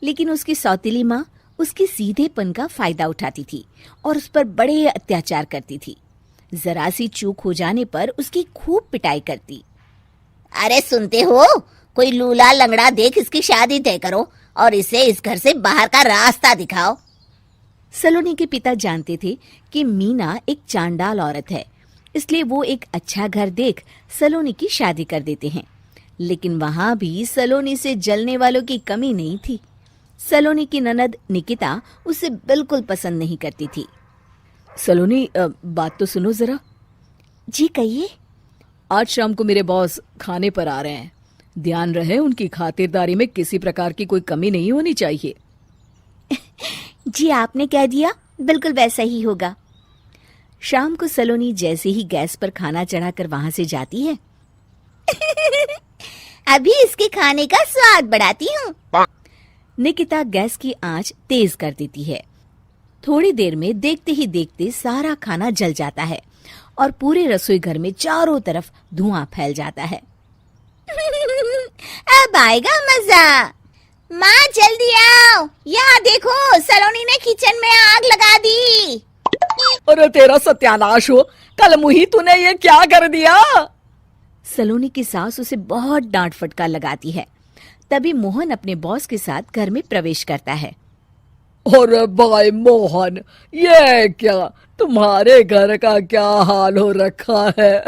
लेकिन उसकी सौतेली माँ उसकी सीधेपन का फायदा उठाती थी और उस पर बड़े अत्याचार करती थी। जरा सी चूक हो जाने पर उसकी खूब पिटाई करती। अरे सुनते हो, कोई लूला लंगड़ा देख इसकी शादी तय करो और इसे इस घर से बाहर का रास्ता दिखाओ। सलोनी के पिता जानते थे कि मीना एक चांडाल औरत है, इसलिए वो एक अच्छा घर देख सलोनी की शादी कर देते हैं। लेकिन वहां भी सलोनी से जलने वालों की कमी नहीं थी। सलोनी की ननद निकिता उसे बिल्कुल पसंद नहीं करती थी। सलोनी, बात तो सुनो जरा। जी कहिए। आज शाम को मेरे बॉस खाने पर आ रहे हैं। ध्यान रहे उनकी खातिरदारी में किसी प्रकार की कोई कमी नहीं होनी चाहिए। जी आपने कह दिया, बिल्कुल वैसा ही होगा। शाम को सलोनी जैसे ही गैस पर खाना चढ़ाकर वहां से जाती है अभी इसके खाने का स्वाद बढ़ाती हूँ। निकिता गैस की आंच तेज कर देती है। थोड़ी देर में देखते ही देखते सारा खाना जल जाता है और पूरे रसोई घर में चारों तरफ धुआं फैल जाता है। अब आएगा मजा। माँ जल्दी आओ, यहाँ देखो सलोनी ने किचन में आग लगा दी। अरे तेरा सत्यानाश हो, कल मुही तूने ये क्या कर दिया? सलोनी की सास उसे बहुत डांट फटकार लगाती है। तभी मोहन अपने बॉस के साथ घर में प्रवेश करता है। अरे भाई मोहन, ये क्या तुम्हारे घर का क्या हाल हो रखा है?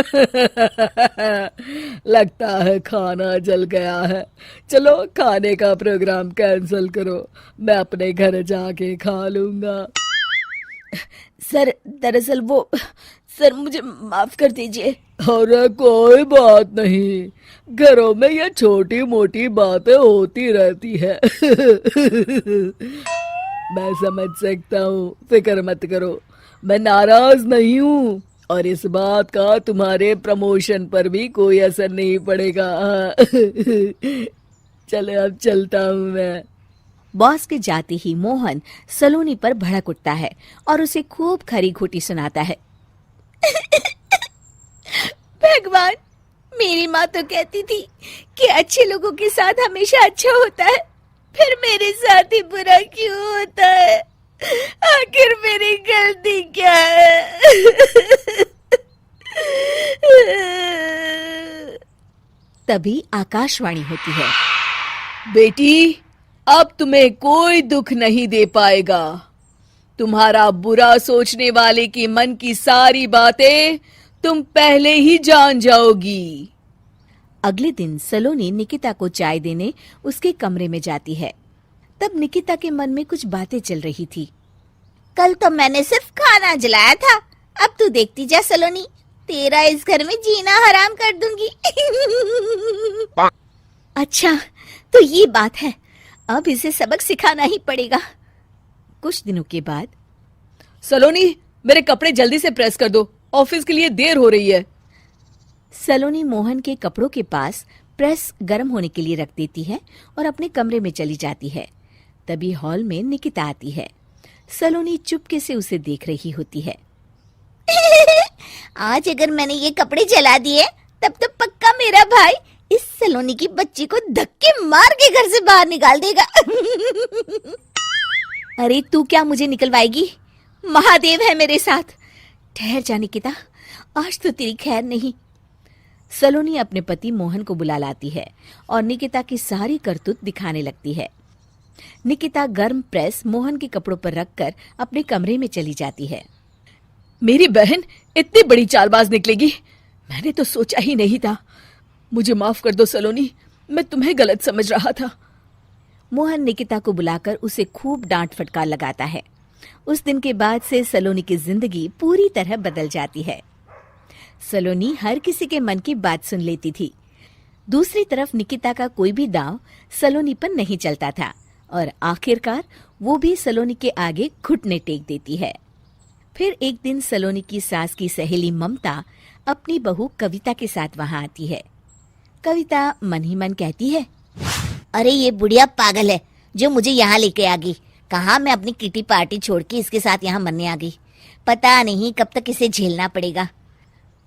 लगता है खाना जल गया है। चलो खाने का प्रोग्राम कैंसिल करो, मैं अपने घर जाके खा लूंगा। सर दरअसल सर मुझे माफ कर दीजिए। अरे कोई बात नहीं, घरों में ये छोटी मोटी बातें होती रहती है। मैं समझ सकता हूँ, फिक्र मत करो, मैं नाराज नहीं हूँ और इस बात का तुम्हारे प्रमोशन पर भी कोई असर नहीं पड़ेगा। चलो अब चलता हूँ मैं। बॉस के जाते ही मोहन सलोनी पर भड़क उठता है और उसे खूब खरी खोटी सुनाता है। भगवान, मेरी माँ तो कहती थी कि अच्छे लोगों के साथ हमेशा अच्छा होता है, फिर मेरे साथ ही बुरा क्यों होता है? आखिर मेरी गलती क्या है? तभी आकाशवाणी होती है। बेटी, अब तुम्हें कोई दुख नहीं दे पाएगा। तुम्हारा बुरा सोचने वाले की मन की सारी बातें तुम पहले ही जान जाओगी। अगले दिन सलोनी निकिता को चाय देने उसके कमरे में जाती है। तब निकिता के मन में कुछ बातें चल रही थी। कल तो मैंने सिर्फ खाना जलाया था, अब तू देखती जा सलोनी, तेरा इस घर में जीना हराम कर दूंगी। अच्छा, तो ये बात है, अब इसे सबक सिखाना ही पड़ेगा। कुछ दिनों के बाद, सलोनी, मेरे कपड़े जल्दी से प्रेस कर दो, ऑफिस के लिए देर हो रही है। सलोनी मोहन के कपड़ों के पास प्रेस गर्म होने के लिए रख देती है और अपने कमरे में चली जाती है। तभी हॉल में निकिता आती है। सलोनी चुपके से उसे देख रही होती है। आज अगर मैंने ये कपड़े जला दिए तब तो पक्का मेरा भाई इस सलोनी की बच्ची को धक्के मार के घर से बाहर निकाल देगा। अरे तू क्या मुझे निकलवाएगी? महादेव है मेरे साथ। ठहर जा निकिता, आज तो तेरी खैर नहीं। सलोनी अपने पति मोहन को बुला लाती है और निकिता की सारी करतूत दिखाने लगती है। निकिता गर्म प्रेस मोहन के कपड़ों पर रखकर अपने कमरे में चली जाती है। मेरी बहन इतनी बड़ी चालबाज निकलेगी, मैंने तो सोचा ही नहीं था। मुझे माफ कर दो सलोनी, मैं तुम्हें गलत समझ रहा था। मोहन निकिता को बुलाकर उसे खूब डांट फटकार लगाता है। उस दिन के बाद से सलोनी की जिंदगी पूरी तरह बदल जाती है। सलोनी हर किसी के मन की बात सुन लेती थी। दूसरी तरफ निकिता का कोई भी दांव सलोनी पर नहीं चलता था और आखिरकार वो भी सलोनी के आगे घुटने टेक देती है। फिर एक दिन सलोनी की सास की सहेली ममता अपनी बहू कविता के साथ वहां आती है। कविता मन ही मन कहती है, अरे ये बुढ़िया पागल है जो मुझे यहाँ लेके आ गई। कहाँ मैं अपनी किटी पार्टी छोड़ के इसके साथ यहाँ मरने आ गई। पता नहीं कब तक इसे झेलना पड़ेगा।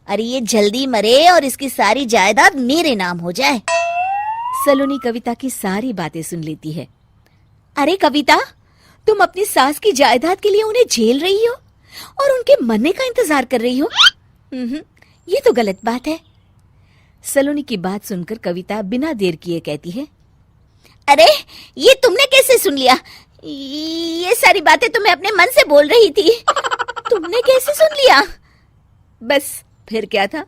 अरे ये जल्दी मरे और इसकी सारी जायदाद मेरे नाम हो जाए। सलोनी कविता की सारी बातें सुन लेती है। अरे कविता, तुम अपनी सास की जायदाद के लिए उन्हें झेल रही हो और उनके मरने का इंतजार कर रही हो। ये तो गलत बात है। सलोनी की बात सुनकर कविता बिना देर किए कहती है, अरे ये तुमने कैसे सुन लिया? ये सारी बातें तो मैं अपने मन से बोल रही थी। तुमने कैसे सुन लिया? बस फिर क्या था,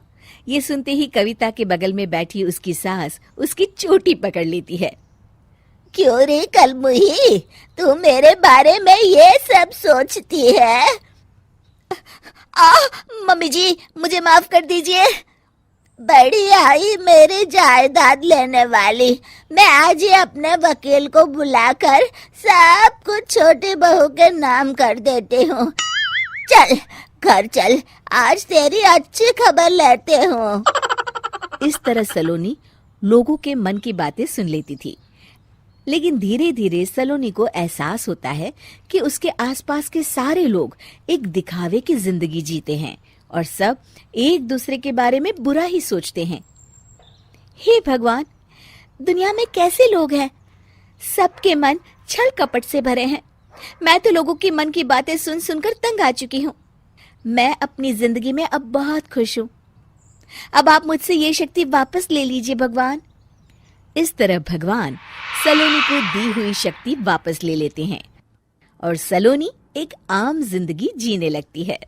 ये सुनते ही कविता के बगल में बैठी उसकी सास उसकी चोटी पकड़ लेती है। क्यों रे कलमुही, तू मेरे बारे में ये सब सोचती है? मम्मी जी, मुझे माफ कर दीजिए। बड़ी आई मेरी जायदाद लेने वाली, मैं आज ही अपने वकील को बुलाकर सब कुछ छोटी बहू के नाम कर देती हूँ। चल घर चल, आज तेरी अच्छी खबर लेते हूँ। इस तरह सलोनी लोगों के मन की बातें सुन लेती थी, लेकिन धीरे धीरे सलोनी को एहसास होता है कि उसके आसपास के सारे लोग एक दिखावे की जिंदगी जीते हैं और सब एक दूसरे के बारे में बुरा ही सोचते हैं। हे भगवान, दुनिया में कैसे लोग हैं? सबके मन छल कपट से भरे हैं। मैं तो लोगों के मन की बातें सुन सुनकर तंग आ चुकी हूँ। मैं अपनी जिंदगी में अब बहुत खुश हूँ। अब आप मुझसे ये शक्ति वापस ले लीजिए भगवान। इस तरह भगवान सलोनी को दी हुई शक्ति वापस ले लेते हैं और सलोनी एक आम जिंदगी जीने लगती है।